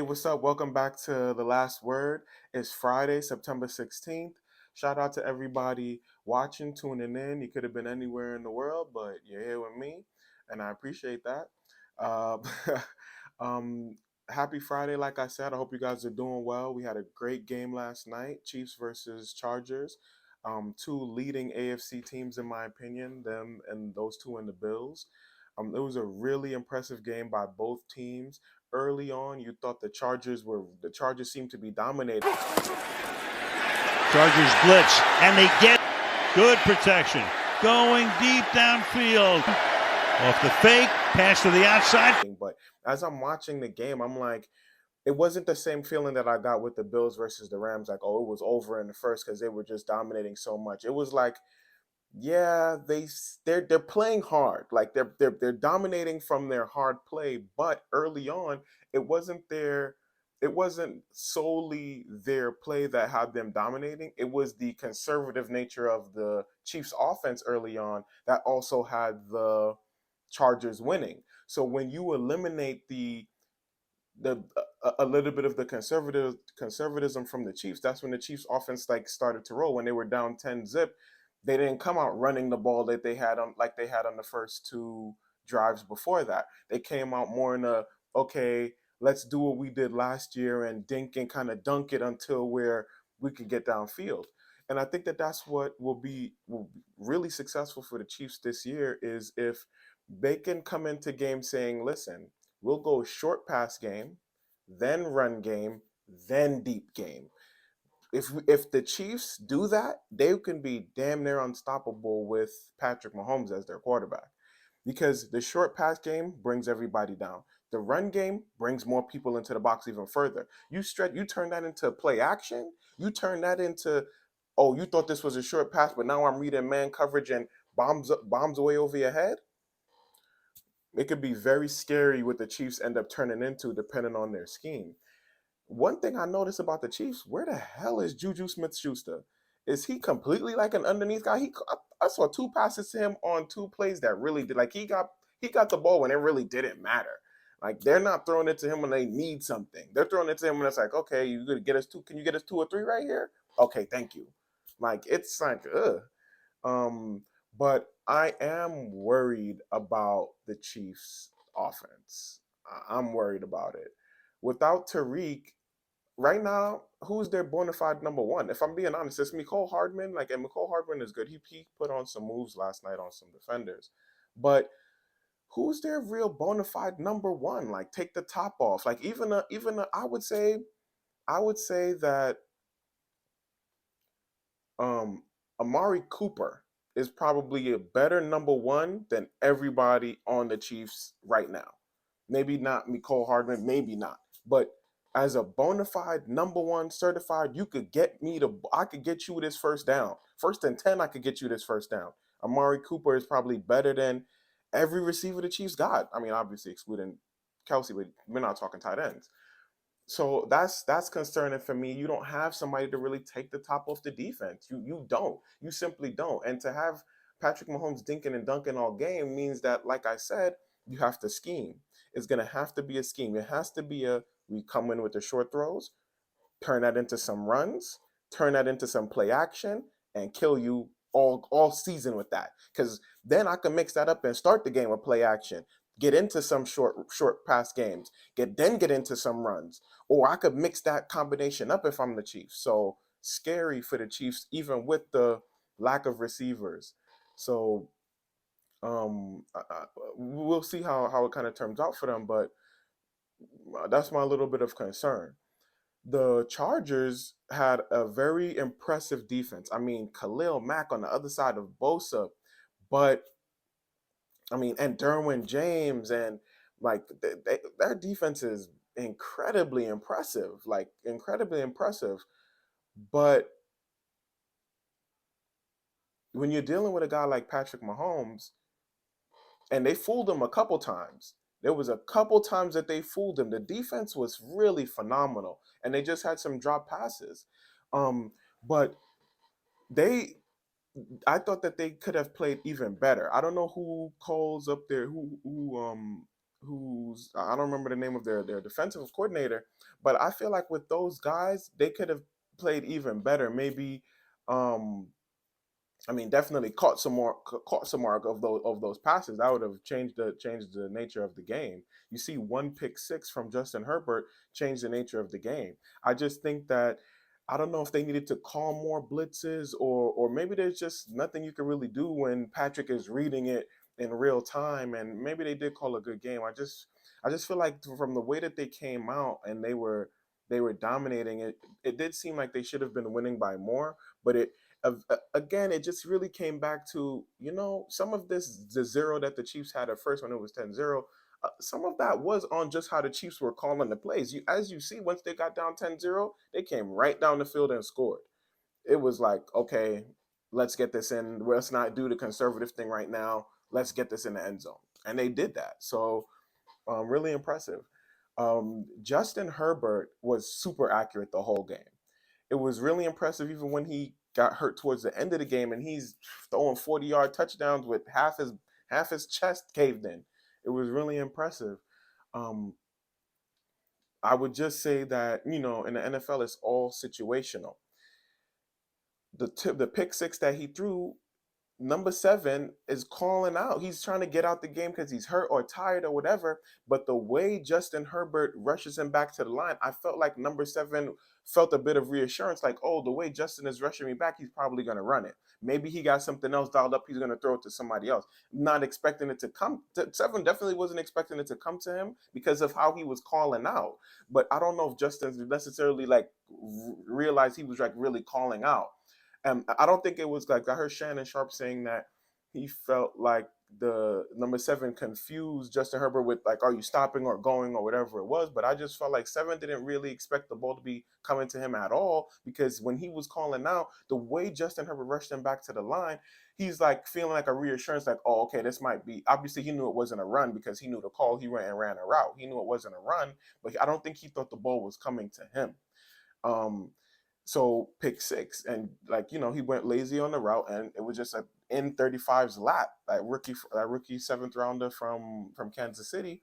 What's up? Welcome back to The Last Word. It's Friday, September 16th. Shout out to everybody watching, tuning in. You could have been anywhere in the world, but you're here with me, and I appreciate that. Uh, um, Happy Friday, like I said. I hope you guys are doing well. We had a great game last night, Chiefs versus Chargers. Two leading AFC teams, in my opinion, them and those two in the Bills. It was a really impressive game by both teams. Early on, you thought the Chargers seemed to be dominating. Chargers blitz, and they get good protection. Going deep downfield. Off the fake, pass to the outside. But as I'm watching the game, I'm like, it wasn't the same feeling that I got with the Bills versus the Rams. Like, oh, it was over in the first because they were just dominating so much. It was like, yeah, they're playing hard. Like they're dominating from their hard play, but early on, it wasn't solely their play that had them dominating. It was the conservative nature of the Chiefs offense early on that also had the Chargers winning. So when you eliminate a little bit of the conservatism from the Chiefs, that's when the Chiefs offense like started to roll. When they were down 10-zip, they didn't come out running the ball that they had on the first two drives before that. They came out more in a, okay, let's do what we did last year and dink and kind of dunk it until where we could get downfield. And I think that that's what will really successful for the Chiefs this year is if they can come into game saying, listen, we'll go short pass game, then run game, then deep game. If the Chiefs do that, they can be damn near unstoppable with Patrick Mahomes as their quarterback. Because the short pass game brings everybody down. The run game brings more people into the box even further. You turn that into play action. You turn that into, oh, you thought this was a short pass, but now I'm reading man coverage and bombs away over your head. It could be very scary what the Chiefs end up turning into depending on their scheme. One thing I noticed about the Chiefs, where the hell is Juju Smith-Schuster? Is he completely like an underneath guy? I saw two passes to him on two plays that really did. Like he got the ball when it really didn't matter. Like they're not throwing it to him when they need something. They're throwing it to him when it's like, okay, you gonna get us two? Can you get us two or three right here? Okay, thank you. Like it's like, ugh. Um, but I am worried about the Chiefs' offense. I'm worried about it. Without Tariq, right now, who's their bona fide number one? If I'm being honest, it's Mecole Hardman. Like, and Mecole Hardman is good. He put on some moves last night on some defenders. But who's their real bona fide number one? Like, take the top off. Like, I would say that um, Amari Cooper is probably a better number one than everybody on the Chiefs right now. Maybe not Mecole Hardman, maybe not. But as a bona fide number one certified, I could get you this first down. First and 10, I could get you this first down. Amari Cooper is probably better than every receiver the Chiefs got. I mean, obviously excluding Kelsey, but we're not talking tight ends. So that's concerning for me. You don't have somebody to really take the top off the defense. You don't. You simply don't. And to have Patrick Mahomes dinking and dunking all game means that, like I said, you have to scheme. It's gonna have to be a scheme. It has to be we come in with the short throws, turn that into some runs, turn that into some play action, and kill you all season with that. Because then I can mix that up and start the game with play action. Get into some short pass games. Get into some runs. Or I could mix that combination up if I'm the Chiefs. So scary for the Chiefs, even with the lack of receivers. So we'll see how it kind of turns out for them, but that's my little bit of concern. The Chargers had a very impressive defense. I mean, Khalil Mack on the other side of Bosa, but I mean, and Derwin James, and like their defense is incredibly impressive, like incredibly impressive. But when you're dealing with a guy like Patrick Mahomes, and they fooled him a couple times. There was a couple times that they fooled him. The defense was really phenomenal, and they just had some drop passes. But they, I thought that they could have played even better. I don't know who calls up there, who who's I don't remember the name of their defensive coordinator, but I feel like with those guys, they could have played even better. Maybe um I mean, definitely caught some more of those passes. That would have changed the nature of the game. You see, one pick six from Justin Herbert changed the nature of the game. I just think that I don't know if they needed to call more blitzes, or maybe there's just nothing you can really do when Patrick is reading it in real time, and maybe they did call a good game. I just feel like from the way that they came out and they were dominating it. It did seem like they should have been winning by more, but again, it just really came back to, some of this, the zero that the Chiefs had at first when it was 10-0. Some of that was on just how the Chiefs were calling the plays. As you see, once they got down 10-0, they came right down the field and scored. It was like, okay, let's get this in. Let's not do the conservative thing right now. Let's get this in the end zone. And they did that. So really impressive. Justin Herbert was super accurate the whole game. It was really impressive even when he got hurt towards the end of the game and he's throwing 40-yard touchdowns with half his chest caved in. It was really impressive. Um, I would just say that, in the NFL it's all situational. The pick six that he threw, number seven is calling out. He's trying to get out the game because he's hurt or tired or whatever. But the way Justin Herbert rushes him back to the line, I felt like number seven felt a bit of reassurance, like, oh, the way Justin is rushing me back, he's probably going to run it. Maybe he got something else dialed up. He's going to throw it to somebody else. Not expecting it to come. Seven definitely wasn't expecting it to come to him because of how he was calling out. But I don't know if Justin necessarily like realized he was like really calling out. I don't think it was like I heard Shannon Sharp saying that he felt like the number seven confused Justin Herbert with like, are you stopping or going or whatever it was. But I just felt like seven didn't really expect the ball to be coming to him at all because when he was calling out, the way Justin Herbert rushed him back to the line, he's like feeling like a reassurance, like, oh, okay, this might be. Obviously, he knew it wasn't a run because he knew the call. He ran a route. He knew it wasn't a run, but I don't think he thought the ball was coming to him. Um, so pick six, and like he went lazy on the route, and it was just a N35's lap, that rookie seventh rounder from Kansas City,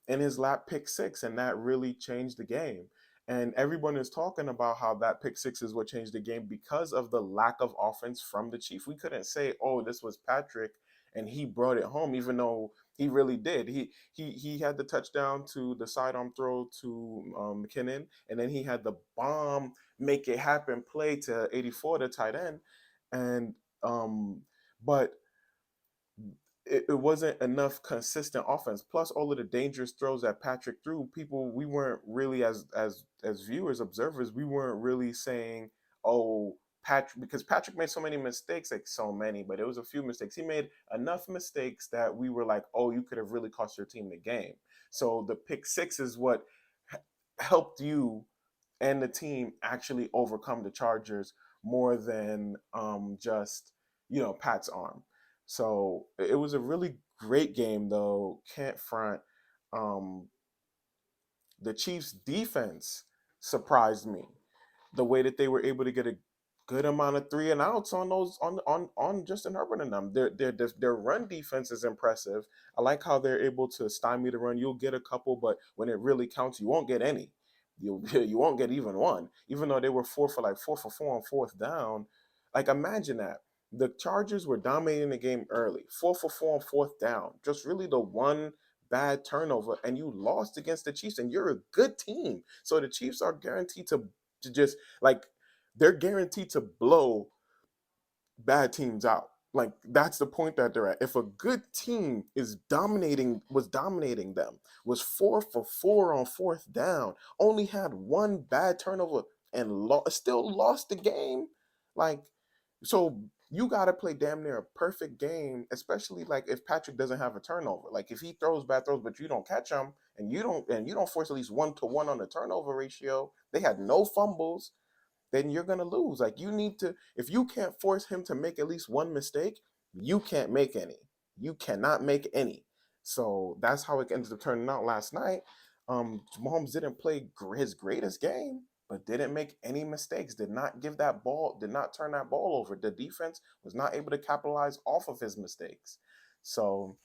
in his lap pick six, and that really changed the game. And everyone is talking about how that pick six is what changed the game because of the lack of offense from the Chiefs. We couldn't say, "Oh, this was Patrick and he brought it home," even though he really did. He had the touchdown to the sidearm throw to McKinnon, and then he had the bomb make it happen play to 84, the tight end, and but it wasn't enough consistent offense. Plus, all of the dangerous throws that Patrick threw, we weren't really as viewers, observers, we weren't really saying, "Oh, Patrick," because Patrick made so many mistakes, like so many, but it was a few mistakes. He made enough mistakes that we were like, "Oh, you could have really cost your team the game." So the pick six is what helped you and the team actually overcome the Chargers more than just Pat's arm. So it was a really great game, though. Can't front. Um, the Chiefs' defense surprised me. The way that they were able to get a good amount of three and outs on those on Justin Herbert and them. Their run defense is impressive. I like how they're able to stymie the run. You'll get a couple, but when it really counts, you won't get any. You won't get even one. Even though they were 4 for 4 on fourth down. Like imagine that. The Chargers were dominating the game early. 4 for 4 on fourth down. Just really the one bad turnover, and you lost against the Chiefs, and you're a good team. So the Chiefs are guaranteed to just like they're guaranteed to blow bad teams out. Like that's the point that they're at. If a good team was dominating them, was 4 for 4 on fourth down, only had one bad turnover and still lost the game, like so you got to play damn near a perfect game, especially like if Patrick doesn't have a turnover. Like if he throws bad throws, but you don't catch him, and you don't force at least 1-to-1 on the turnover ratio. They had no fumbles, then you're going to lose. Like you need to, if you can't force him to make at least one mistake, you can't make any. You cannot make any. So that's how it ended up turning out last night. Mahomes didn't play his greatest game, but didn't make any mistakes. Did not turn that ball over. The defense was not able to capitalize off of his mistakes. So,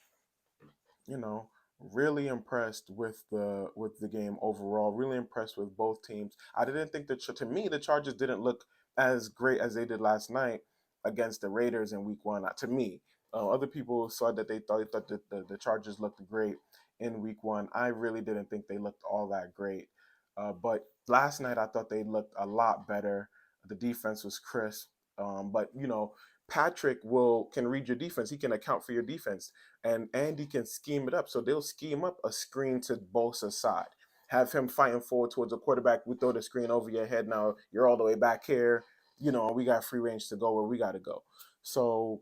you know, Really impressed with the game overall. Really impressed with both teams. I didn't think to me the Chargers didn't look as great as they did last night against the Raiders in Week 1. To me, other people said that they thought that the Chargers looked great in Week 1. I really didn't think they looked all that great. But last night I thought they looked a lot better. The defense was crisp. But Patrick will can read your defense. He can account for your defense, and Andy can scheme it up. So they'll scheme up a screen to Bosa's side, have him fighting forward towards the quarterback. We throw the screen over your head. Now you're all the way back here. We got free range to go where we got to go. So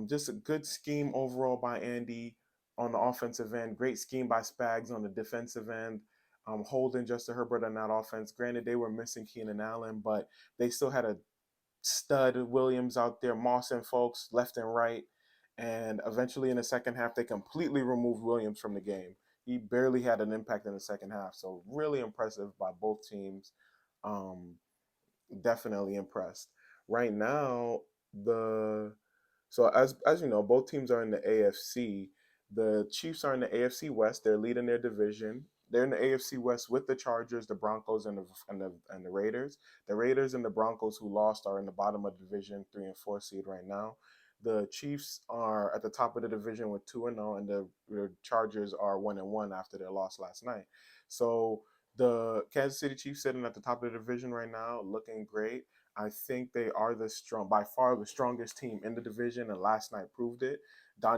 just a good scheme overall by Andy on the offensive end. Great scheme by Spags on the defensive end. Holding Justin Herbert on that offense. Granted, they were missing Keenan Allen, but they still had a stud Williams out there, Moss and folks left and right. And eventually in the second half, they completely removed Williams from the game. He barely had an impact in the second half. So really impressive by both teams. Um, Definitely impressed. Right now, the so as you know, both teams are in the AFC. The Chiefs are in the AFC West. They're leading their division. They're in the AFC West with the Chargers, the Broncos, and the Raiders. The Raiders and the Broncos, who lost, are in the bottom of the division, 3 and 4 seed right now. The Chiefs are at the top of the division with 2-0, and the Chargers are 1-1 after their loss last night. So the Kansas City Chiefs sitting at the top of the division right now, looking great. I think they are by far the strongest team in the division, and last night proved it.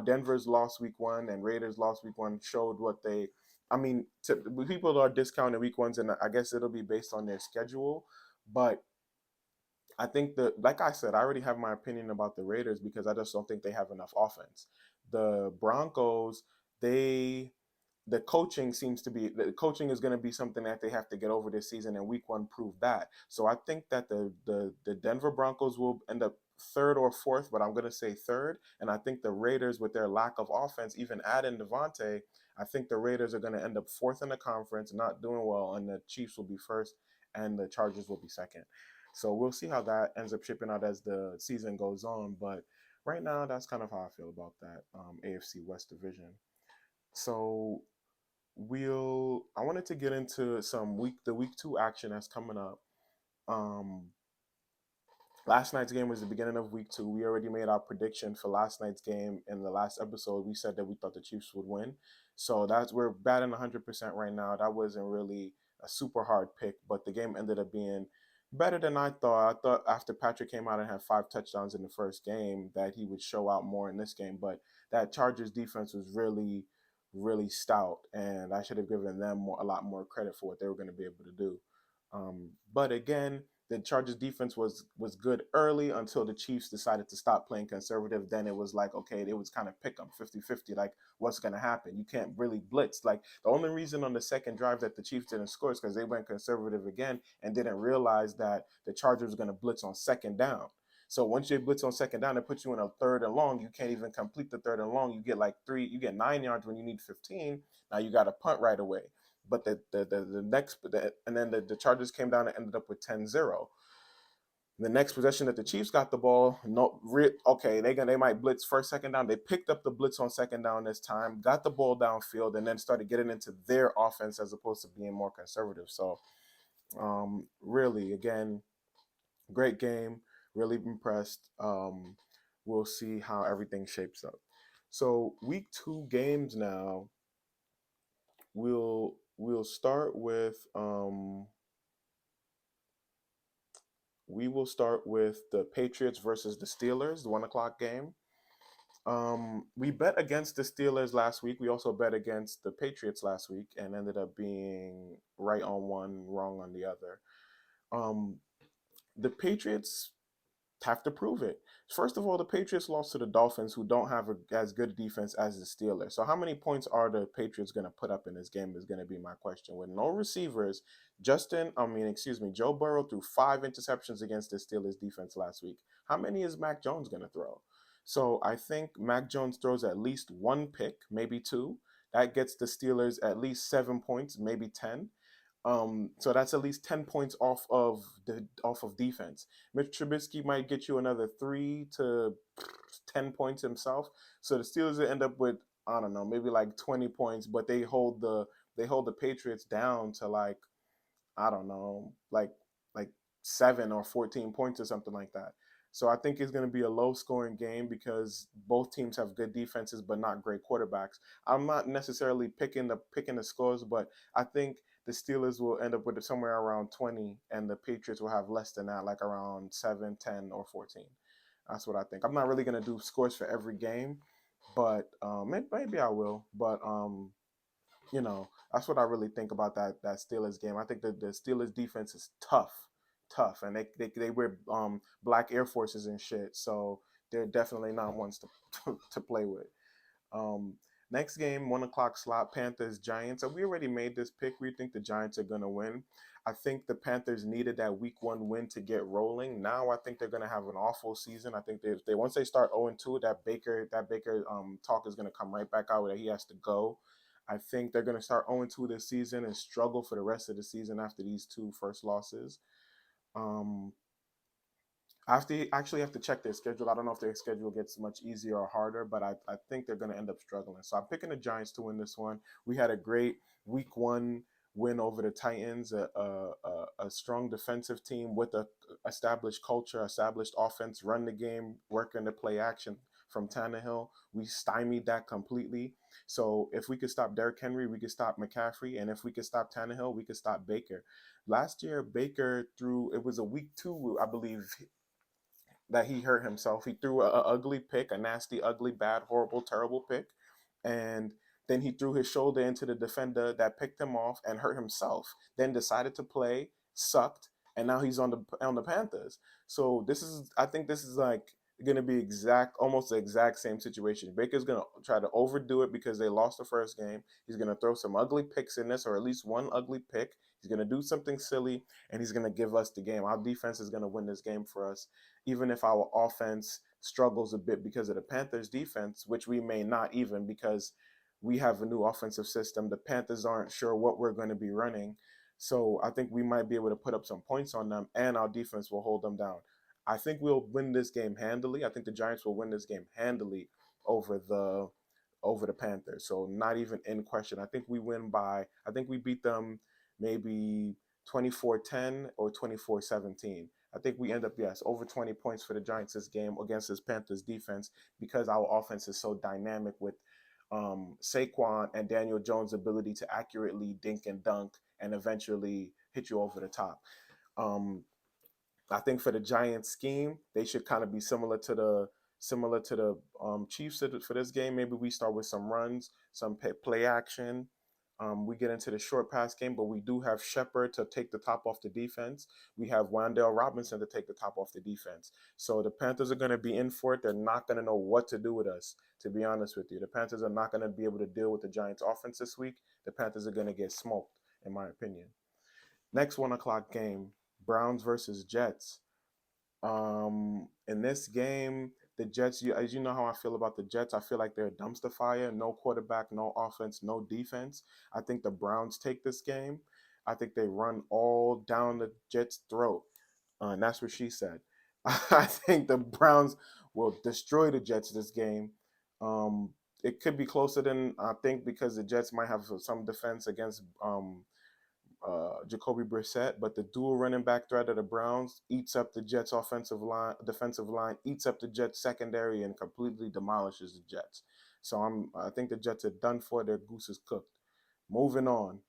Denver's lost Week 1 and Raiders lost Week 1 showed what they. I mean, people are discounting Week 1s, and I guess it'll be based on their schedule. But I think that, like I said, I already have my opinion about the Raiders because I just don't think they have enough offense. The Broncos, they the coaching is going to be something that they have to get over this season, and Week 1 proved that. So I think that the Denver Broncos will end up third or fourth, but I'm going to say third. And I think the Raiders, with their lack of offense, even adding Devontae, I think the Raiders are going to end up fourth in the conference, not doing well, and the Chiefs will be first, and the Chargers will be second. So we'll see how that ends up shipping out as the season goes on. But right now, that's kind of how I feel about that AFC West division. So I wanted to get into the week 2 action that's coming up. Um, Last night's game was the beginning of Week 2. We already made our prediction for last night's game in the last episode. We said that we thought the Chiefs would win. So we're batting 100% right now. That wasn't really a super hard pick, but the game ended up being better than I thought. I thought after Patrick came out and had 5 touchdowns in the first game that he would show out more in this game, but that Chargers defense was really, really stout, and I should have given them a lot more credit for what they were going to be able to do. But again, the Chargers defense was good early until the Chiefs decided to stop playing conservative. Then it was like, okay, it was kind of pick 'em 50-50, like what's going to happen. You can't really blitz. Like the only reason on the second drive that the Chiefs didn't score is because they went conservative again and didn't realize that the Chargers were going to blitz on second down. So once you blitz on second down, it puts you in a third and long. You can't even complete the third and long. You get 9 yards when you need 15. Now you got to punt right away. But the Chargers came down and ended up with 10-0. The next possession that the Chiefs got the ball, okay, they might blitz first, second down. They picked up the blitz on second down this time, got the ball downfield, and then started getting into their offense as opposed to being more conservative. So, really, again, great game. Really impressed. We'll see how everything shapes up. So, Week 2 games now. We'll start with we will start with the Patriots versus the Steelers, the 1 o'clock game. We bet against the Steelers last week. We also bet against the Patriots last week and ended up being right on one, wrong on the other. The Patriots have to prove it. First of all, the Patriots lost to the Dolphins, who don't have as good defense as the Steelers. So how many points are the Patriots going to put up in this game is going to be my question. With no receivers, Joe Burrow threw 5 interceptions against the Steelers defense last week. How many is Mac Jones going to throw? So I think Mac Jones throws at least 1 pick, maybe 2. That gets the Steelers at least 7 points, maybe 10. So that's at least 10 points off of defense. Mitch Trubisky might get you another 3 to 10 points himself. So the Steelers will end up with I don't know, maybe like 20 points, but they hold the Patriots down to like, I don't know, like 7 or 14 points or something like that. So I think it's going to be a low scoring game because both teams have good defenses but not great quarterbacks. I'm not necessarily picking the scores, but I think the Steelers will end up with somewhere around 20 and the Patriots will have less than that, like around 7, 10, or 14. That's what I think. I'm not really going to do scores for every game, but maybe I will. But that's what I really think about that Steelers game. I think that the Steelers defense is tough, and they wear black Air Forces and shit, so they're definitely not ones to play with. Um, Next game, 1 o'clock slot, Panthers Giants. And we already made this pick. We think the Giants are gonna win. I think the Panthers needed that Week 1 win to get rolling. Now I think they're gonna have an awful season. I think they once they start 0-2, that Baker talk is gonna come right back out where he has to go. I think they're gonna start 0-2 this season and struggle for the rest of the season after these two first losses. Um, actually have to check their schedule. I don't know if their schedule gets much easier or harder, but I think they're going to end up struggling. So I'm picking the Giants to win this one. We had a great Week 1 win over the Titans, a strong defensive team with a established culture, established offense, run the game, working the play action from Tannehill. We stymied that completely. So if we could stop Derrick Henry, we could stop McCaffrey, and if we could stop Tannehill, we could stop Baker. Last year, Baker threw, it was a Week 2, I believe, that he hurt himself. He threw a ugly pick, a nasty, ugly, bad, horrible, terrible pick, and then he threw his shoulder into the defender that picked him off and hurt himself. Then decided to play, sucked, and now he's on the Panthers. So I think this is like going to be almost the exact same situation. Baker's going to try to overdo it because they lost the first game. He's going to throw some ugly picks in this, or at least one ugly pick. He's going to do something silly, and he's going to give us the game. Our defense is going to win this game for us, even if our offense struggles a bit because of the Panthers defense, which we may not, even because we have a new offensive system. The Panthers aren't sure what we're going to be running. So I think we might be able to put up some points on them, and our defense will hold them down. I think we'll win this game handily. I think the Giants will win this game handily over the Panthers. So not even in question. I think we beat them maybe 24-10 or 24-17. I think we end up, yes, over 20 points for the Giants this game against this Panthers defense because our offense is so dynamic with Saquon and Daniel Jones' ability to accurately dink and dunk and eventually hit you over the top. Um, I think for the Giants scheme, they should kind of be similar to the Chiefs for this game. Maybe we start with some runs, some play action. We get into the short pass game, but we do have Shepard to take the top off the defense. We have Wan'Dale Robinson to take the top off the defense. So the Panthers are going to be in for it. They're not going to know what to do with us, to be honest with you. The Panthers are not going to be able to deal with the Giants offense this week. The Panthers are going to get smoked, in my opinion. Next 1 o'clock game, Browns versus Jets. In this game, the Jets, as you know how I feel about the Jets, I feel like they're a dumpster fire. No quarterback, no offense, no defense. I think the Browns take this game. I think they run all down the Jets' throat. And that's what she said. I think the Browns will destroy the Jets this game. It could be closer than I think because the Jets might have some defense against Jacoby Brissett, but the dual running back threat of the Browns eats up the Jets' defensive line, eats up the Jets' secondary, and completely demolishes the Jets. So I think the Jets are done for. Their goose is cooked. Moving on.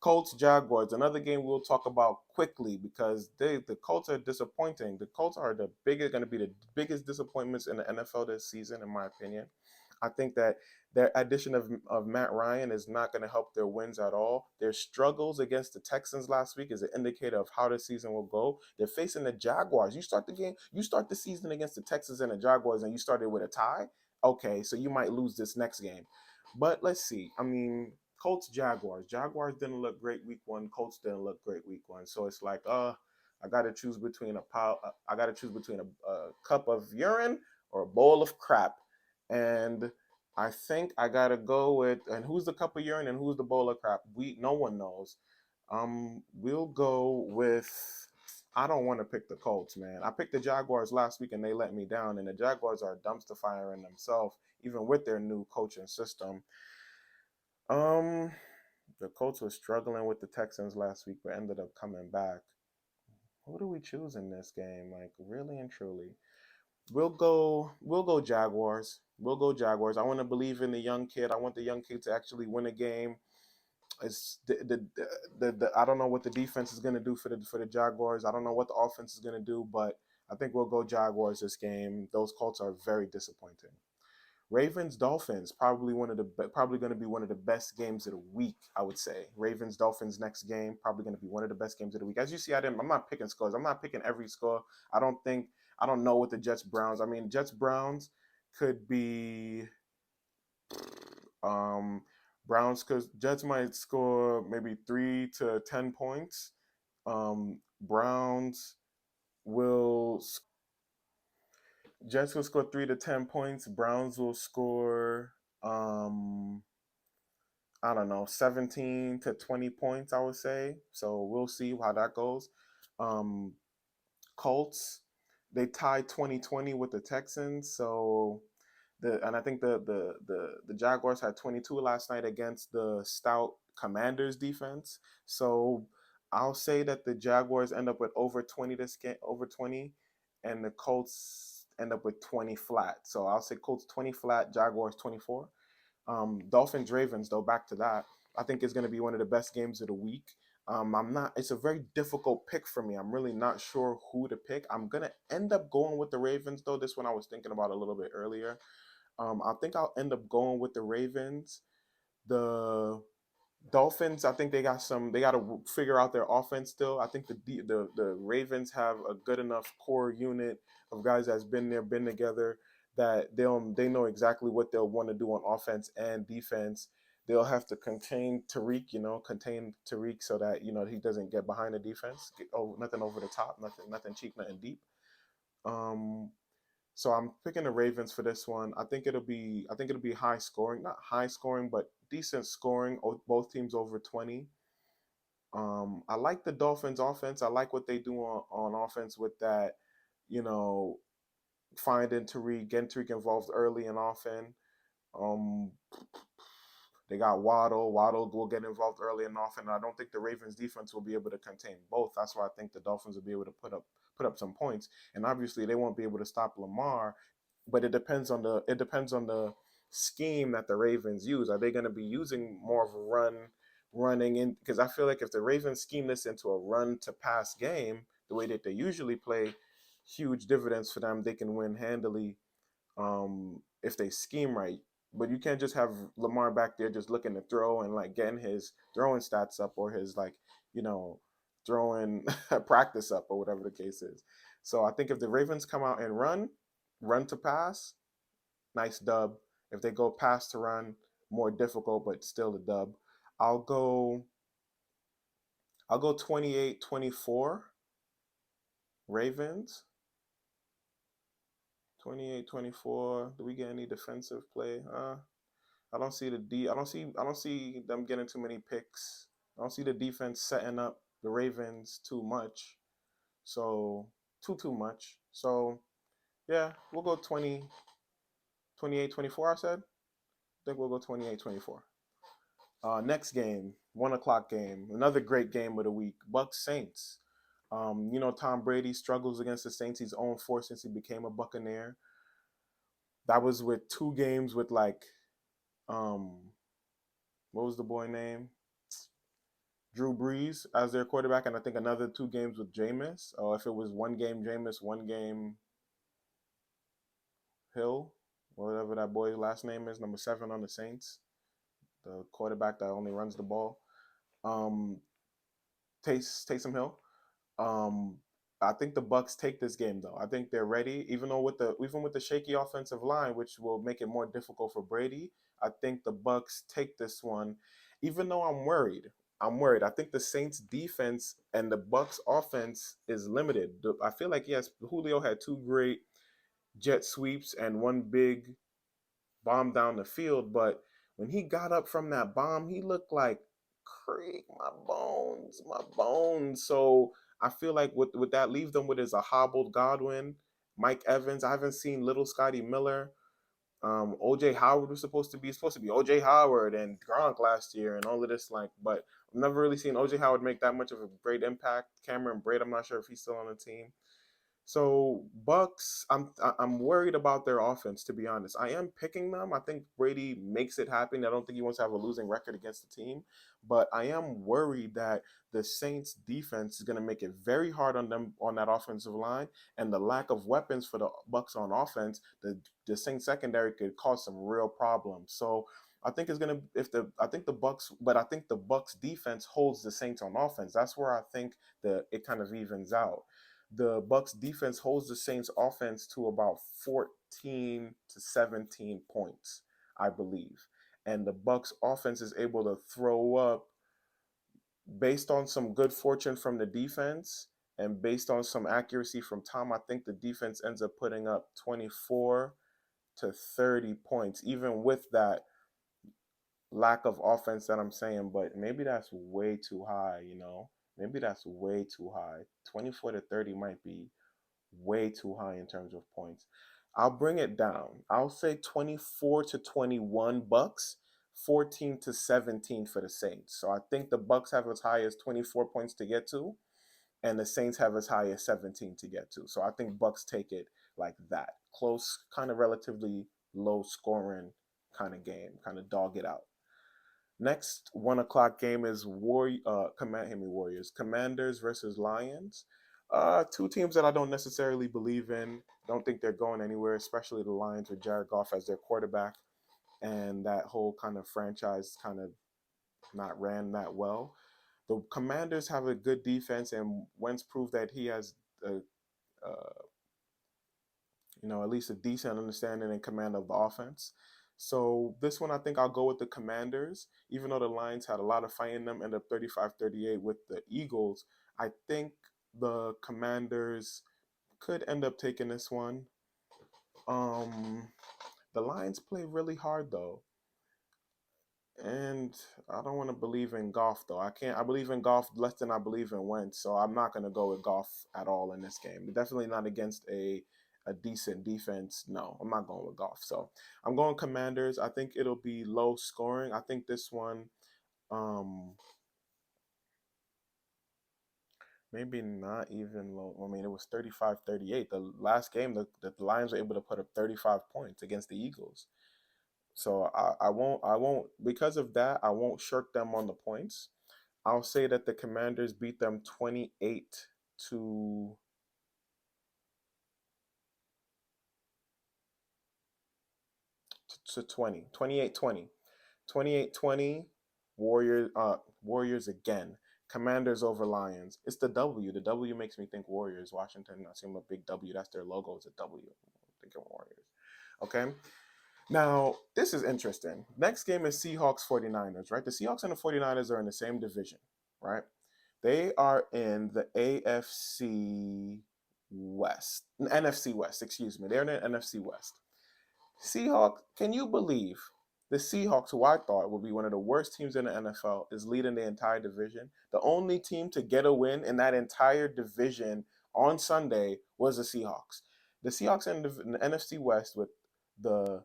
Colts Jaguars, another game we'll talk about quickly because the Colts are disappointing. The Colts are going to be the biggest disappointments in the NFL this season, in my opinion. I think that their addition of Matt Ryan is not going to help their wins at all. Their struggles against the Texans last week is an indicator of how the season will go. They're facing the Jaguars. You start the season against the Texans and the Jaguars, and you started with a tie. Okay, so you might lose this next game. But let's see. I mean, Colts Jaguars. Jaguars didn't look great week 1. Colts didn't look great week 1. So it's like, I got to choose between a cup of urine or a bowl of crap. And I think I gotta go with, and who's the cup of urine and who's the bowl of crap? No one knows. We'll go with. I don't want to pick the Colts, man. I picked the Jaguars last week and they let me down, and the Jaguars are a dumpster fire in themselves. even with their new coaching system. Um, the Colts was struggling with the Texans last week, but ended up coming back. Who do we choose in this game? Like really and truly, we'll go Jaguars. We'll go Jaguars. I want to believe in the young kid. I want the young kid to actually win a game. It's the I don't know what the defense is gonna do for the Jaguars. I don't know what the offense is gonna do, but I think we'll go Jaguars this game. Those Colts are very disappointing. Ravens Dolphins probably going to be one of the best games of the week. I would say Ravens Dolphins next game probably going to be one of the best games of the week. As you see, I'm not picking scores. I'm not picking every score. I don't know what the Jets Browns. I mean, Jets Browns could be um Browns because Jets might score maybe 3 to 10 points. Browns will Jets will score 3 to 10 points. Browns will score I don't know, 17 to 20 points, I would say. So we'll see how that goes. Um, Colts, they tied 2020 with the Texans. So and I think the Jaguars had 22 last night against the stout Commanders defense. So I'll say that the Jaguars end up with over 20 this game, over 20, and the Colts end up with 20 flat. So I'll say Colts 20 flat, Jaguars 24. Dolphins Ravens though, back to that, I think is going to be one of the best games of the week. I'm not. It's a very difficult pick for me. I'm really not sure who to pick. I'm gonna end up going with the Ravens though. This one I was thinking about a little bit earlier. I think I'll end up going with the Ravens. The Dolphins, I think they got some. They got to figure out their offense still. I think the Ravens have a good enough core unit of guys that's been there, been together, that they know exactly what they'll want to do on offense and defense. They'll have to contain Tariq so that he doesn't get behind the defense. Nothing over the top, nothing cheap, nothing deep. Um, so I'm picking the Ravens for this one. I think it'll be high scoring, not high scoring, but decent scoring. Both teams over 20. I like the Dolphins offense. I like what they do on offense with that, you know, finding Tariq, getting Tariq involved early and often. Um, they got Waddle. Waddle will get involved early and often. And I don't think the Ravens defense will be able to contain both. That's why I think the Dolphins will be able to put up some points. And obviously they won't be able to stop Lamar, but it depends on the scheme that the Ravens use. Are they going to be using more of a running in? Because I feel like if the Ravens scheme this into a run to pass game, the way that they usually play, huge dividends for them. They can win handily if they scheme right. But you can't just have Lamar back there just looking to throw and like getting his throwing stats up or his you know throwing practice up or whatever the case is. So I think if the Ravens come out and run to pass, nice dub. If they go pass to run, more difficult but still a dub. I'll go I'll go 28-24 Ravens. 28-24. Do we get any defensive play? I don't see them getting too many picks. I don't see the defense setting up the Ravens too much. So too much. So yeah, we'll go 28-24. I said. I think we'll go 28-24. Next game, 1 o'clock game, another great game of the week. Bucks Saints. Tom Brady struggles against the Saints. He's 0-4 since he became a Buccaneer. That was with 2 games with um, what was the boy name? Drew Brees as their quarterback, and I think another 2 games with Jameis. Or if it was 1 game Jameis, 1 game Hill, whatever that boy's last name is, number 7 on the Saints, the quarterback that only runs the ball. Um, Taysom Hill. Um, I think the Bucks take this game though. I think they're ready, even with the shaky offensive line, which will make it more difficult for Brady. I think the Bucks take this one, even though I'm worried. I'm worried. I think the Saints defense and the Bucks offense is limited. I feel like yes, Julio had 2 great jet sweeps and 1 big bomb down the field, but when he got up from that bomb, he looked like Creek, my bones, my bones. So I feel like with that leave them with is a hobbled Godwin, Mike Evans. I haven't seen little Scotty Miller. OJ Howard was supposed to be OJ Howard and Gronk last year and all of this, like, but I've never really seen OJ Howard make that much of a great impact. Cameron Braid, I'm not sure if he's still on the team. So Bucks, I'm worried about their offense, to be honest. I am picking them. I think Brady makes it happen. I don't think he wants to have a losing record against the team, but I am worried that the Saints defense is going to make it very hard on them on that offensive line, and the lack of weapons for the Bucks on offense, the Saints secondary could cause some real problems. So I think it's gonna if the I think the Bucks, but I think the Bucks defense holds the Saints on offense. That's where I think the it kind of evens out. The Bucks defense holds the Saints offense to about 14 to 17 points, I believe. And the Bucks offense is able to throw up based on some good fortune from the defense and based on some accuracy from Tom. I think the defense ends up putting up 24 to 30 points, even with that lack of offense that I'm saying, but maybe that's way too high, you know? Maybe that's way too high. 24 to 30 might be way too high in terms of points. I'll bring it down. I'll say 24 to 21 Bucks, 14 to 17 for the Saints. So I think the Bucks have as high as 24 points to get to, and the Saints have as high as 17 to get to. So I think Bucks take it like that. Close, kind of relatively low scoring kind of game, kind of dog it out. Next 1 o'clock game is Warriors, Commanders versus Lions. Two teams that I don't necessarily believe in. Don't think they're going anywhere, especially the Lions with Jared Goff as their quarterback, and that whole kind of franchise kind of not ran that well. The Commanders have a good defense, and Wentz proved that he has a, at least a decent understanding and command of the offense. So this one, I think I'll go with the Commanders. Even though the Lions had a lot of fight in them, ended up 35-38 with the Eagles, I think the Commanders could end up taking this one. The Lions play really hard though. And I don't want to believe in Goff though. I believe in Goff less than I believe in Wentz, so I'm not gonna go with Goff at all in this game. Definitely not against a decent defense. No, I'm not going with Goff. So I'm going Commanders. I think it'll be low scoring. I think this one, um, maybe not even low. I mean, it was 35-38. The last game, the Lions were able to put up 35 points against the Eagles. So I won't because of that, I won't shirk them on the points. I'll say that the Commanders beat them 28 to 20. 28-20. 28-20. Warriors again. Commanders over Lions. It's the W. The W makes me think Warriors. Washington, I see them a big W. That's their logo. It's a W. I'm thinking Warriors. Okay. Now, this is interesting. Next game is Seahawks 49ers, right? The Seahawks and the 49ers are in the same division, right? They are in the AFC West, NFC West, excuse me. They're in the NFC West. Seahawks, can you believe the Seahawks, who I thought would be one of the worst teams in the NFL, is leading the entire division? The only team to get a win in that entire division on Sunday was the Seahawks. The Seahawks in the NFC West with the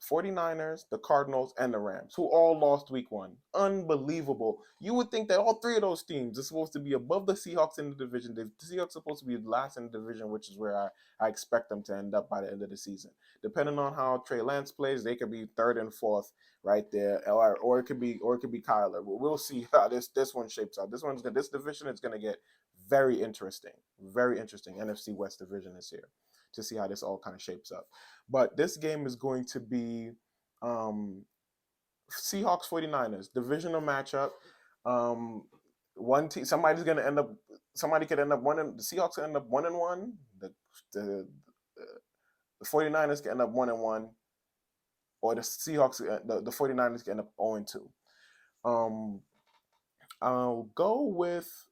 49ers, the Cardinals, and the Rams, who all lost week one. Unbelievable. You would think that all three of those teams are supposed to be above the Seahawks in the division. The Seahawks are supposed to be last in the division, which is where I expect them to end up by the end of the season. Depending on how Trey Lance plays, they could be third and fourth right there, or it could be Kyler. We'll see how this one shapes out. This division is gonna get very interesting. Very interesting. NFC West division is here to see how this all kind of shapes up. But this game is going to be Seahawks 49ers, divisional matchup. One team, somebody could end up winning. The Seahawks could end up 1-1. The 49ers could end up 1-1. Or the Seahawks, the 49ers could end up 0-2. I'll go with,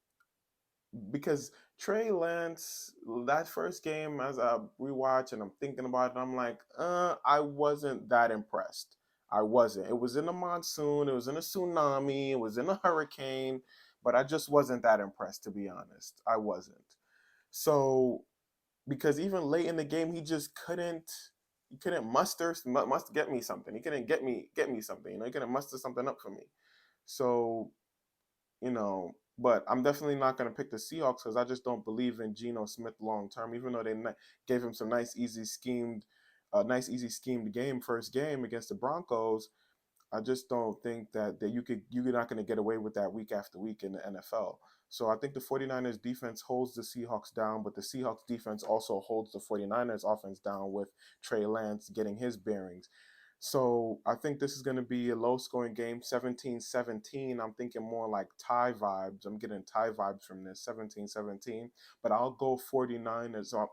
because Trey Lance, that first game, as I rewatch and I'm thinking about it, I'm like, I wasn't that impressed. I wasn't. It was in a monsoon, it was in a tsunami, it was in a hurricane, but I just wasn't that impressed, to be honest. I wasn't. So, because even late in the game, he just couldn't. he couldn't must get me something. He couldn't get me something. You know, he couldn't muster something up for me. So, you know, but I'm definitely not going to pick the Seahawks because I just don't believe in Geno Smith long term. Even though they gave him some nice easy schemed game first game against the Broncos, I just don't think that you're not going to get away with that week after week in the NFL. So I think the 49ers defense holds the Seahawks down, but the Seahawks defense also holds the 49ers offense down with Trey Lance getting his bearings. So I think this is going to be a low scoring game, 17-17. I'm thinking more like tie vibes. I'm getting tie vibes from this, 17-17. But I'll go 49ers. So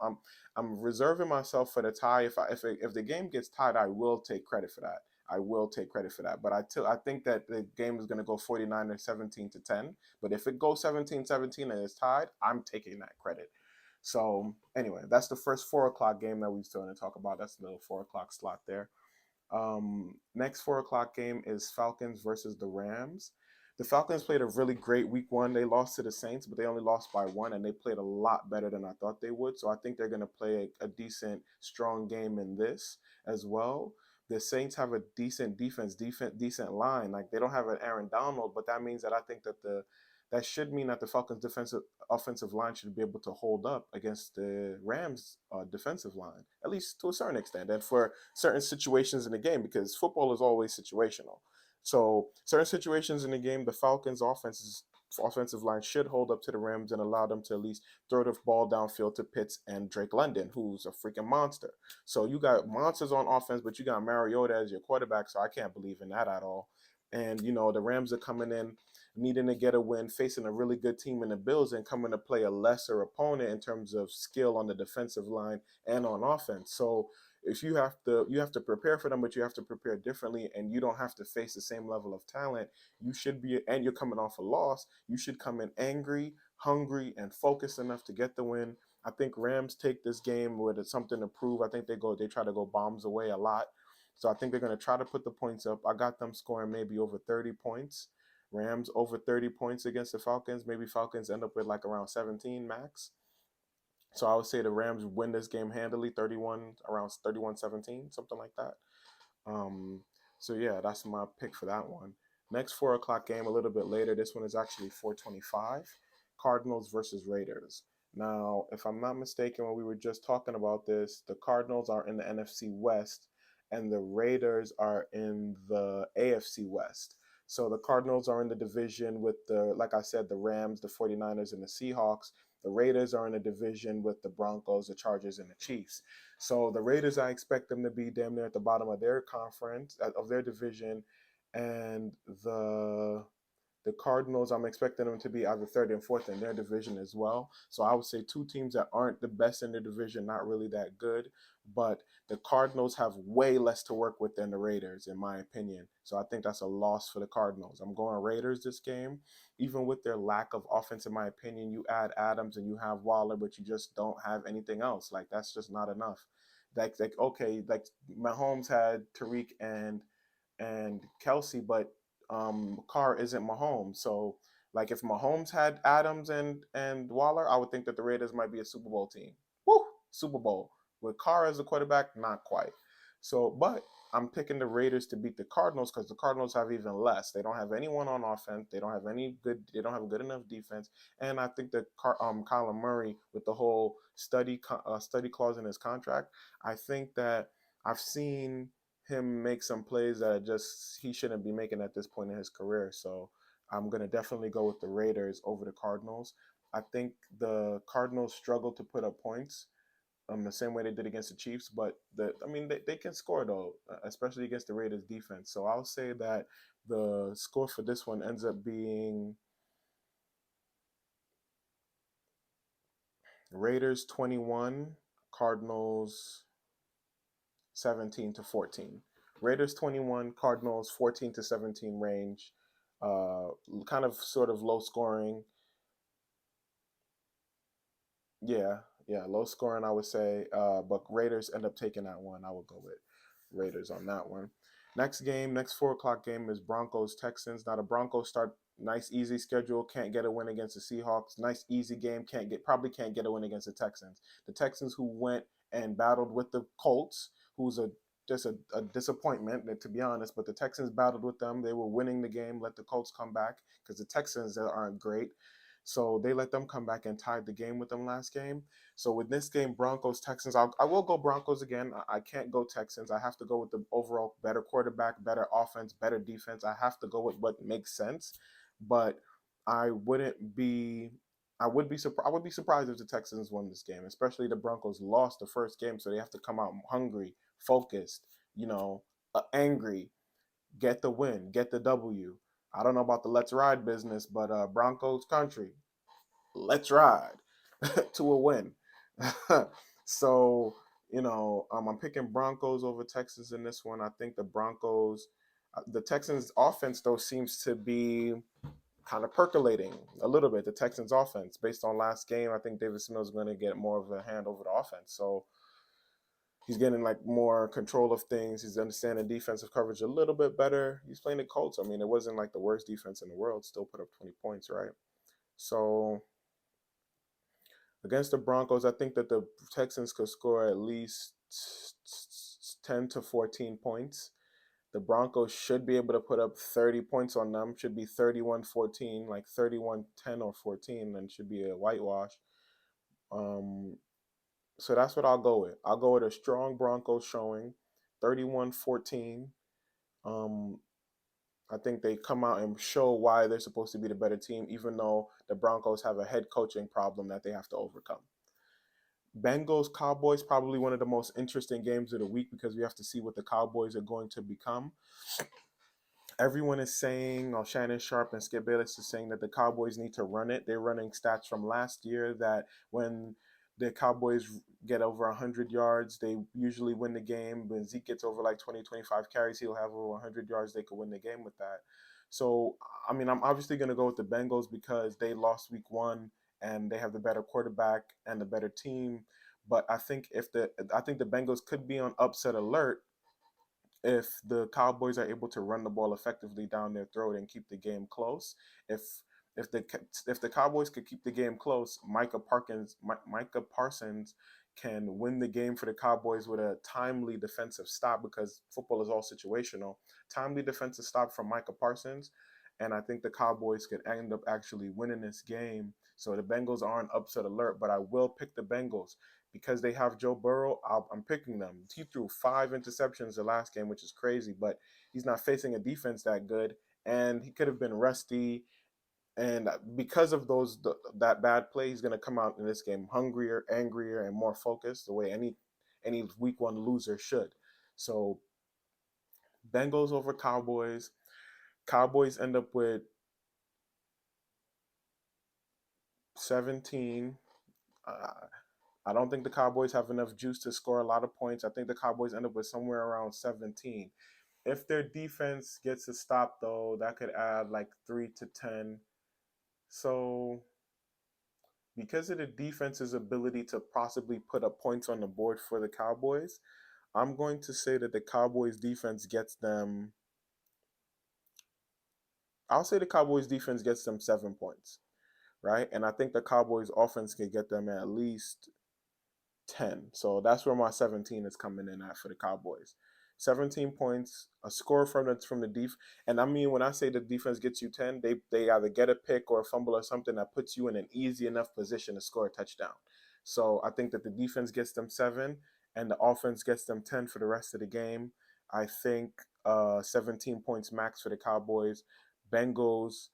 I'm reserving myself for the tie. If the game gets tied, I will take credit for that. I will take credit for that. But I think that the game is going to go 49ers 17-10. But if it goes 17-17 and it's tied, I'm taking that credit. So anyway, that's the first 4 o'clock game that we still going to talk about. That's the little 4 o'clock slot there. Next 4 o'clock game is Falcons versus the Rams. The Falcons played a really great week one. They lost to the Saints, but they only lost by one, and they played a lot better than I thought they would. So I think they're going to play a decent, strong game in this as well. The Saints have a decent defense, decent line. Like they don't have an Aaron Donald, but that means that I think that that should mean that the Falcons' offensive line should be able to hold up against the Rams' defensive line, at least to a certain extent, and for certain situations in the game, because football is always situational. So certain situations in the game, the Falcons' offensive line should hold up to the Rams and allow them to at least throw the ball downfield to Pitts and Drake London, who's a freaking monster. So you got monsters on offense, but you got Mariota as your quarterback, so I can't believe in that at all. And, you know, the Rams are coming in needing to get a win, facing a really good team in the Bills and coming to play a lesser opponent in terms of skill on the defensive line and on offense. So if you have to prepare for them, but you have to prepare differently, and you don't have to face the same level of talent. You should be, and you're coming off a loss. You should come in angry, hungry, and focused enough to get the win. I think Rams take this game with something to prove. I think they try to go bombs away a lot. So I think they're going to try to put the points up. I got them scoring maybe over 30 points. Rams over 30 points against the Falcons. Maybe Falcons end up with like around 17 max. So I would say the Rams win this game handily, around 31-17, something like that. Um, so yeah, that's my pick for that one. Next 4 o'clock game a little bit later. This one is actually 4:25. Cardinals versus Raiders. Now, if I'm not mistaken, when we were just talking about this, the Cardinals are in the NFC West and the Raiders are in the AFC West. So the Cardinals are in the division with like I said, the Rams, the 49ers, and the Seahawks. The Raiders are in a division with the Broncos, the Chargers, and the Chiefs. So the Raiders, I expect them to be damn near at the bottom of their conference, of their division, and the Cardinals, I'm expecting them to be either third and fourth in their division as well. So I would say two teams that aren't the best in their division, not really that good. But the Cardinals have way less to work with than the Raiders, in my opinion. So I think that's a loss for the Cardinals. I'm going Raiders this game. Even with their lack of offense, in my opinion, you add Adams and you have Waller, but you just don't have anything else. Like, that's just not enough. Okay, like Mahomes had Tariq and Kelsey, but Carr isn't Mahomes. So like if Mahomes had Adams and Waller, I would think that the Raiders might be a Super Bowl team. Woo! Super Bowl. With Carr as a quarterback, not quite. So, but I'm picking the Raiders to beat the Cardinals because the Cardinals have even less. They don't have anyone on offense. They don't have They don't have a good enough defense. And I think that Kyler Murray, with the whole study clause in his contract, I think that I've seen him make some plays that just he shouldn't be making at this point in his career. So I'm gonna definitely go with the Raiders over the Cardinals. I think the Cardinals struggle to put up points the same way they did against the Chiefs, but they can score though, especially against the Raiders defense. So I'll say that the score for this one ends up being Raiders 21, Cardinals 17-14. Raiders 21, Cardinals 14-17 range. Kind of sort of low scoring. Yeah, low scoring, I would say. But Raiders end up taking that one. I would go with Raiders on that one. Next 4 o'clock game is Broncos Texans. Now the Broncos start nice easy schedule. Can't get a win against the Seahawks. Nice easy game. Probably can't get a win against the Texans. The Texans who went and battled with the Colts, who's just a disappointment, to be honest. But the Texans battled with them. They were winning the game, let the Colts come back because the Texans aren't great. So they let them come back and tied the game with them last game. So with this game, Broncos, Texans, I will go Broncos again. I can't go Texans. I have to go with the overall better quarterback, better offense, better defense. I have to go with what makes sense. But I wouldn't be I would be surprised. I would be surprised if the Texans won this game, especially the Broncos lost the first game, so they have to come out hungry, focused, angry, get the win, get the W. I don't know about the let's ride business, but Broncos country, let's ride to a win. So I'm picking Broncos over Texans in this one. I think the Texans offense though seems to be kind of percolating a little bit. The Texans offense, based on last game, I think David Smith is going to get more of a hand over the offense. So he's getting like more control of things. He's understanding defensive coverage a little bit better. He's playing the Colts. I mean, it wasn't like the worst defense in the world. Still put up 20 points, right? So against the Broncos, I think that the Texans could score at least 10 to 14 points. The Broncos should be able to put up 30 points on them. Should be 31-14, like 31-10 or 14, and should be a whitewash. So that's what I'll go with. I'll go with a strong Broncos showing, 31-14. I think they come out and show why they're supposed to be the better team, even though the Broncos have a head coaching problem that they have to overcome. Bengals Cowboys, probably one of the most interesting games of the week because we have to see what the Cowboys are going to become. Everyone is saying, or Shannon Sharp and Skip Bayless is saying that the Cowboys need to run it. They're running stats from last year that when the Cowboys get over 100 yards, they usually win the game. When Zeke gets over like 20, 25 carries, he'll have over 100 yards. They could win the game with that. So, I mean, I'm obviously going to go with the Bengals because they lost week one and they have the better quarterback and the better team. But I think the Bengals could be on upset alert if the Cowboys are able to run the ball effectively down their throat and keep the game close. If if the Cowboys could keep the game close, Micah Parsons can win the game for the Cowboys with a timely defensive stop because football is all situational. Timely defensive stop from Micah Parsons, and I think the Cowboys could end up actually winning this game. So the Bengals are on upset alert, but I will pick the Bengals because they have Joe Burrow. I'm picking them. He threw 5 interceptions the last game, which is crazy, but he's not facing a defense that good, and he could have been rusty. And because of that bad play, he's going to come out in this game hungrier, angrier, and more focused, the way any week one loser should. So Bengals over Cowboys. Cowboys end up with 17. I don't think the Cowboys have enough juice to score a lot of points. I think the Cowboys end up with somewhere around 17. If their defense gets a stop, though, that could add like 3 to 10. So because of the defense's ability to possibly put up points on the board for the Cowboys, I'm going to say that the Cowboys defense gets them. I'll say the Cowboys defense gets them 7 points, right? And I think the Cowboys offense could get them at least 10. So that's where my 17 is coming in at for the Cowboys. 17 points, a score from the def. And I mean, when I say the defense gets you 10, they either get a pick or a fumble or something that puts you in an easy enough position to score a touchdown. So I think that the defense gets them 7 and the offense gets them 10 for the rest of the game. I think 17 points max for the Cowboys. Bengals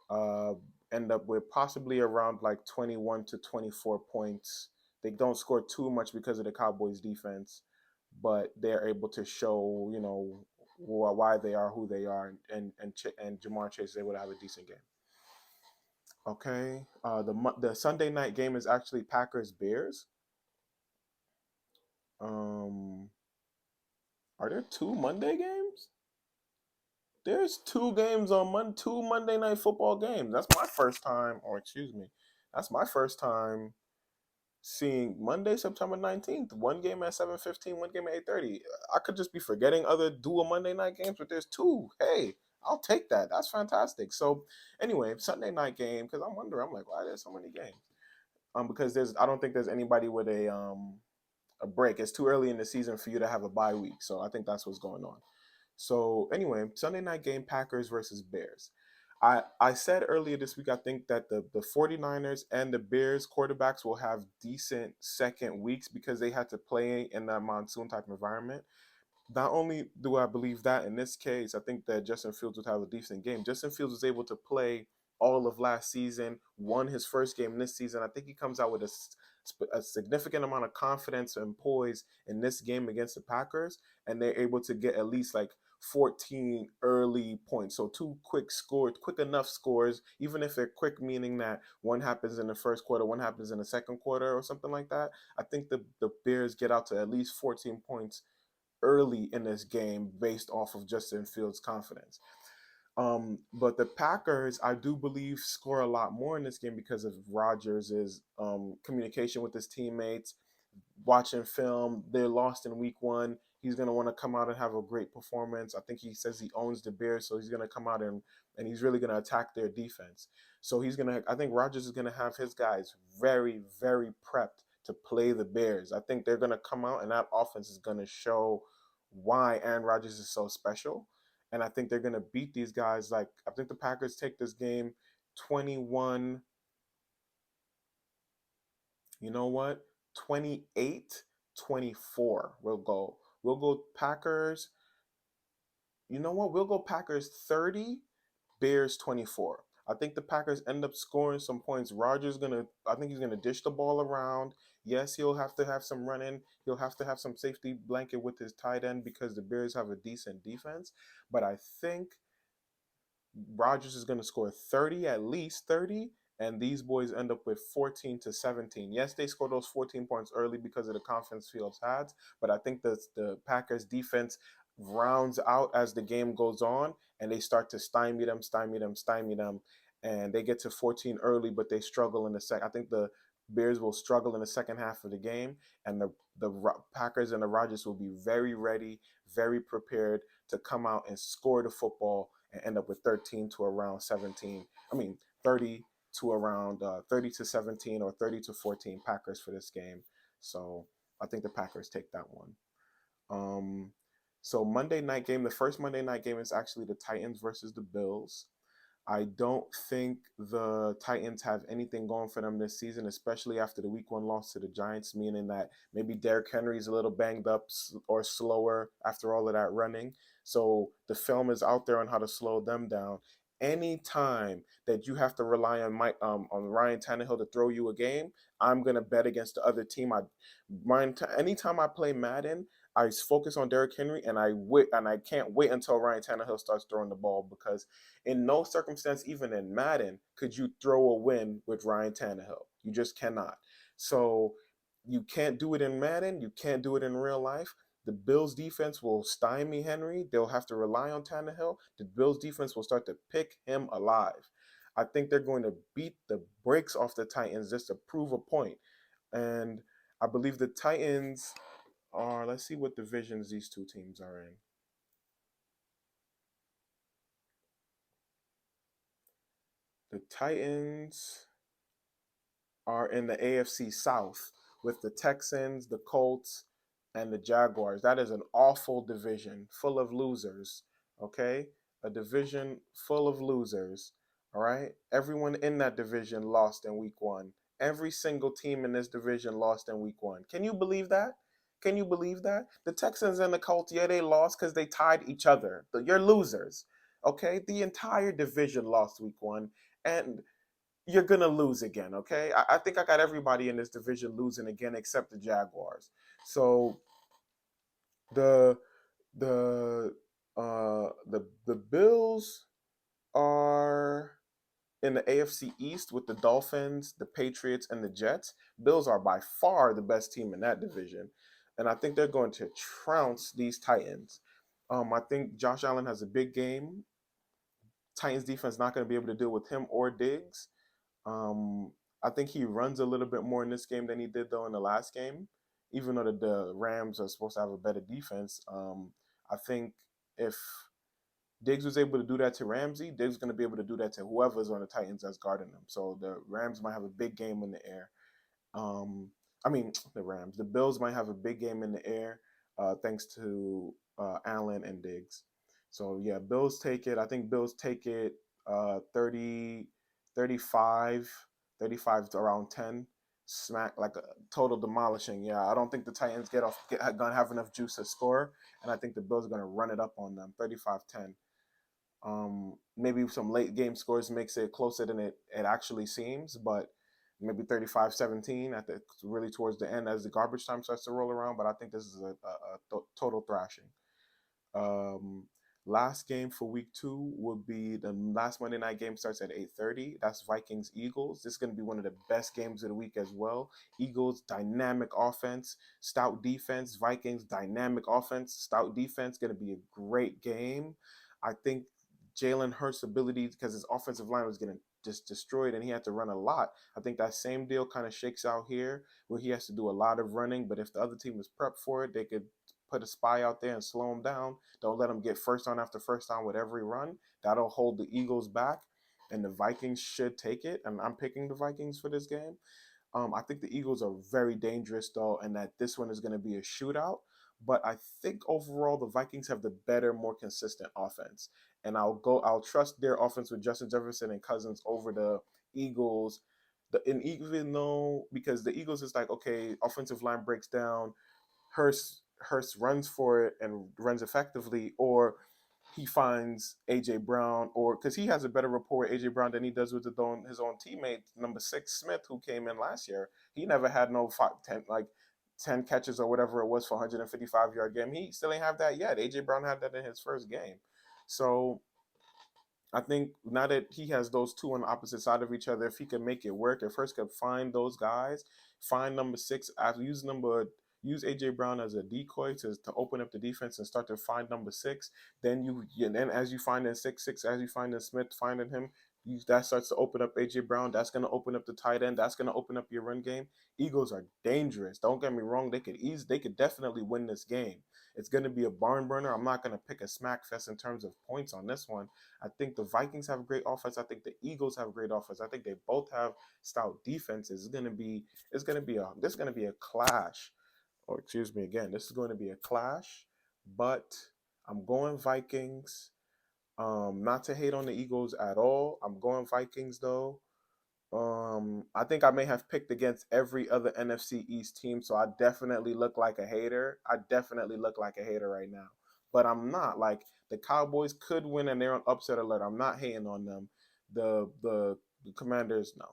uh, end up with possibly around like 21 to 24 points. They don't score too much because of the Cowboys defense, but they're able to show, why they are who they are, and Jamar Chase is able to have a decent game. Okay, the Sunday night game is actually Packers Bears. Are there 2 Monday games? There's 2 games on 2 Monday night football games. That's my first time, or excuse me, that's my first time seeing Monday, September 19th, 1 game at 7:15, 1 game at 8:30. I could just be forgetting other dual Monday night games, but there's 2. Hey, I'll take that. That's fantastic. So anyway, Sunday night game, because I'm like, why are there so many games? Because I don't think there's anybody with a a break. It's too early in the season for you to have a bye week. So I think that's what's going on. So anyway, Sunday night game, Packers versus Bears. I said earlier this week, I think that the 49ers and the Bears quarterbacks will have decent second weeks because they had to play in that monsoon type environment. Not only do I believe that in this case, I think that Justin Fields would have a decent game. Justin Fields was able to play all of last season, won his first game this season. I think he comes out with a significant amount of confidence and poise in this game against the Packers, and they're able to get at least like 14 early points. So two quick scores, quick enough scores, even if they're quick, meaning that one happens in the first quarter, one happens in the second quarter or something like that. I think the Bears get out to at least 14 points early in this game based off of Justin Fields' confidence. But the Packers, I do believe, score a lot more in this game because of Rodgers' communication with his teammates, watching film. They're lost in week one. He's going to want to come out and have a great performance. I think he says he owns the Bears, so he's going to come out and he's really going to attack their defense. So I think Rodgers is going to have his guys very, very prepped to play the Bears. I think they're going to come out and that offense is going to show why Aaron Rodgers is so special. And I think they're going to beat these guys. Like, I think the Packers take this game 21, you know what? 28-24. We'll go Packers. You know what? We'll go Packers 30, Bears 24. I think the Packers end up scoring some points. I think he's gonna dish the ball around. Yes, he'll have to have some running. He'll have to have some safety blanket with his tight end because the Bears have a decent defense. But I think Rodgers is going to score 30, at least 30, and these boys end up with 14-17. Yes, they scored those 14 points early because of the confidence Fields had, but I think the Packers defense rounds out as the game goes on, and they start to stymie them, and they get to 14 early, but they struggle in the second. I think the Bears will struggle in the second half of the game, and the Packers and the Rodgers will be very ready, very prepared to come out and score the football and end up with 13 to around 17. 30 to around 30-17 or 30-14 Packers for this game. So I think the Packers take that one. So Monday night game, the first Monday night game is actually the Titans versus the Bills. I don't think the Titans have anything going for them this season, especially after the week one loss to the Giants, meaning that maybe Derrick Henry's a little banged up or slower after all of that running. So the film is out there on how to slow them down. Anytime that you have to rely on Ryan Tannehill to throw you a game, I'm gonna bet against the other team. Anytime I play Madden, I focus on Derrick Henry, and I can't wait until Ryan Tannehill starts throwing the ball because in no circumstance, even in Madden, could you throw a win with Ryan Tannehill. You just cannot. So you can't do it in Madden. You can't do it in real life. The Bills defense will stymie Henry. They'll have to rely on Tannehill. The Bills defense will start to pick him alive. I think they're going to beat the brakes off the Titans just to prove a point. And I believe the Titans let's see what divisions these two teams are in. The Titans are in the AFC South with the Texans, the Colts, and the Jaguars. That is an awful division full of losers, okay? A division full of losers, all right? Everyone in that division lost in week one. Every single team in this division lost in week one. Can you believe that? Can you believe that? The Texans and the Colts, yeah, they lost because they tied each other. You're losers, okay? The entire division lost week one. And you're gonna lose again, okay? I think I got everybody in this division losing again except the Jaguars. So the the the Bills are in the AFC East with the Dolphins, the Patriots, and the Jets. Bills are by far the best team in that division, and I think they're going to trounce these Titans. I think Josh Allen has a big game. Titans defense not going to be able to deal with him or Diggs. Um, I think he runs a little bit more in this game than he did though in the last game, even though the Rams are supposed to have a better defense. I think if Diggs was able to do that to Ramsey, Diggs is going to be able to do that to whoever's on the Titans that's guarding them. So the Rams might have a big game in the air. I mean, the Rams. The Bills might have a big game in the air, thanks to Allen and Diggs. So yeah, Bills take it. I think Bills take it 30, 35, 35 to around 10. Smack like a total demolishing. Yeah, I don't think the Titans gonna have enough juice to score, and I think the Bills are gonna run it up on them 35-10. Maybe some late game scores makes it closer than it actually seems, but maybe 35-17 at the really towards the end as the garbage time starts to roll around. But I think this is a total thrashing. Um, Last game for week 2 would be the last Monday night game starts at 8:30. That's Vikings Eagles. This is going to be one of the best games of the week as well. Eagles dynamic offense, stout defense. Vikings dynamic offense, stout defense. Going to be a great game. I think Jalen Hurts' ability, because his offensive line was getting just destroyed and he had to run a lot. I think that same deal kind of shakes out here where he has to do a lot of running, but if the other team is prepped for it, they could put a spy out there and slow him down. Don't let him get first down after first down with every run. That'll hold the Eagles back, and the Vikings should take it. And I'm picking the Vikings for this game. I think the Eagles are very dangerous though, and that this one is going to be a shootout. But I think overall the Vikings have the better, more consistent offense, and I'll trust their offense with Justin Jefferson and Cousins over the Eagles. And even though because the Eagles is like okay, offensive line breaks down, Hurst runs for it and runs effectively, or he finds AJ Brown, or because he has a better rapport with AJ Brown than he does with his own teammate number 6 Smith, who came in last year. He never had no 10 catches or whatever it was for 155-yard game. He still ain't have that yet. AJ Brown had that in his first game. So I think now that he has those two on the opposite side of each other, if he can make it work, if Hurst could find those guys, find number 6, use AJ Brown as a decoy to open up the defense and start to find number 6. Then as you find in 6, as you find in Smith, finding him, that starts to open up AJ Brown. That's going to open up the tight end. That's going to open up your run game. Eagles are dangerous. Don't get me wrong. They could definitely win this game. It's going to be a barn burner. I'm not going to pick a smack fest in terms of points on this one. I think the Vikings have great offense. I think the Eagles have great offense. I think they both have stout defenses. This is gonna be a clash. Or excuse me again, this is going to be a clash. But I'm going Vikings. Not to hate on the Eagles at all. I'm going Vikings though. I think I may have picked against every other NFC East team, so I definitely look like a hater. I definitely look like a hater right now, but I'm not. Like the Cowboys could win, and they're on upset alert. I'm not hating on them. The Commanders, no.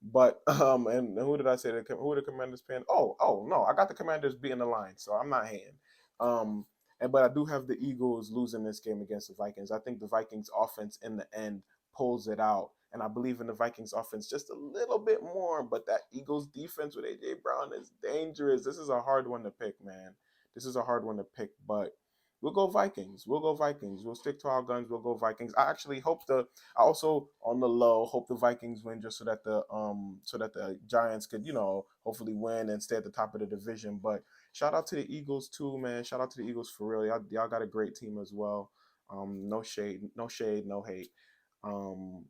But and who did I say? Who are the Commanders playing? Oh no, I got the Commanders beating the line, so I'm not hating. But I do have the Eagles losing this game against the Vikings. I think the Vikings offense in the end pulls it out. And I believe in the Vikings offense just a little bit more. But that Eagles defense with AJ Brown is dangerous. This is a hard one to pick, man. This is a hard one to pick, but we'll go Vikings. We'll go Vikings. We'll stick to our guns. We'll go Vikings. I also on the low hope the Vikings win just so that the Giants could, hopefully win and stay at the top of the division. But shout out to the Eagles too, man. Shout out to the Eagles for real. Y'all got a great team as well. No shade, no hate. Um,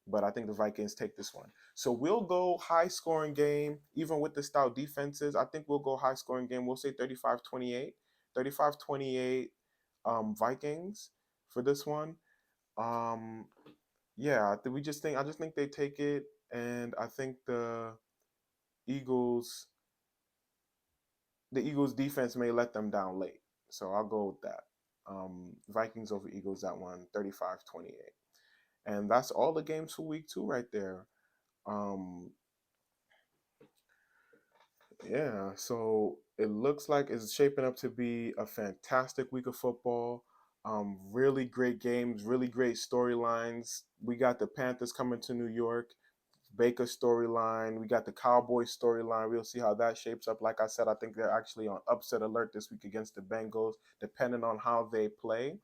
but I think the Vikings take this one. So we'll go high scoring game, even with the stout defenses. I think we'll go high scoring game. We'll say 35-28. 35-28 Vikings for this one. Um, yeah, I just think they take it, and I think Eagles the Eagles defense may let them down late. So I'll go with that. Vikings over Eagles that one, 35-28. And that's all the games for week 2 right there. Um, yeah, so it looks like it's shaping up to be a fantastic week of football. Really great games, really great storylines. We got the Panthers coming to New York, Baker storyline. We got the Cowboys storyline. We'll see how that shapes up. Like I said, I think they're actually on upset alert this week against the Bengals, depending on how they play.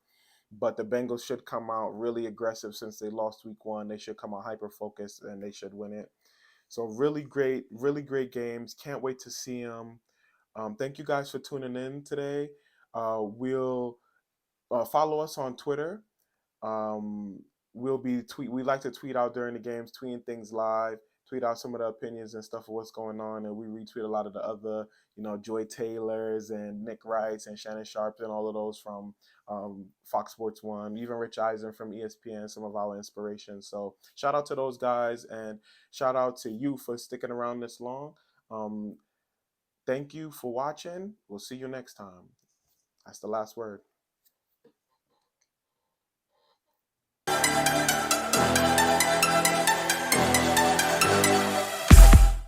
But the Bengals should come out really aggressive since they lost week 1. They should come out hyper focused and they should win it. So really great games. Can't wait to see them. Thank you guys for tuning in today. We'll follow us on Twitter. Um, We like to tweet out during the games, tweeting things live. tweet out some of the opinions and stuff of what's going on, and we retweet a lot of the other, Joy Taylors and Nick Wrights and Shannon Sharps and all of those from Fox Sports 1, even Rich Eisen from ESPN, some of our inspirations. So shout out to those guys, and shout out to you for sticking around this long. Thank you for watching. We'll see you next time. That's the last word.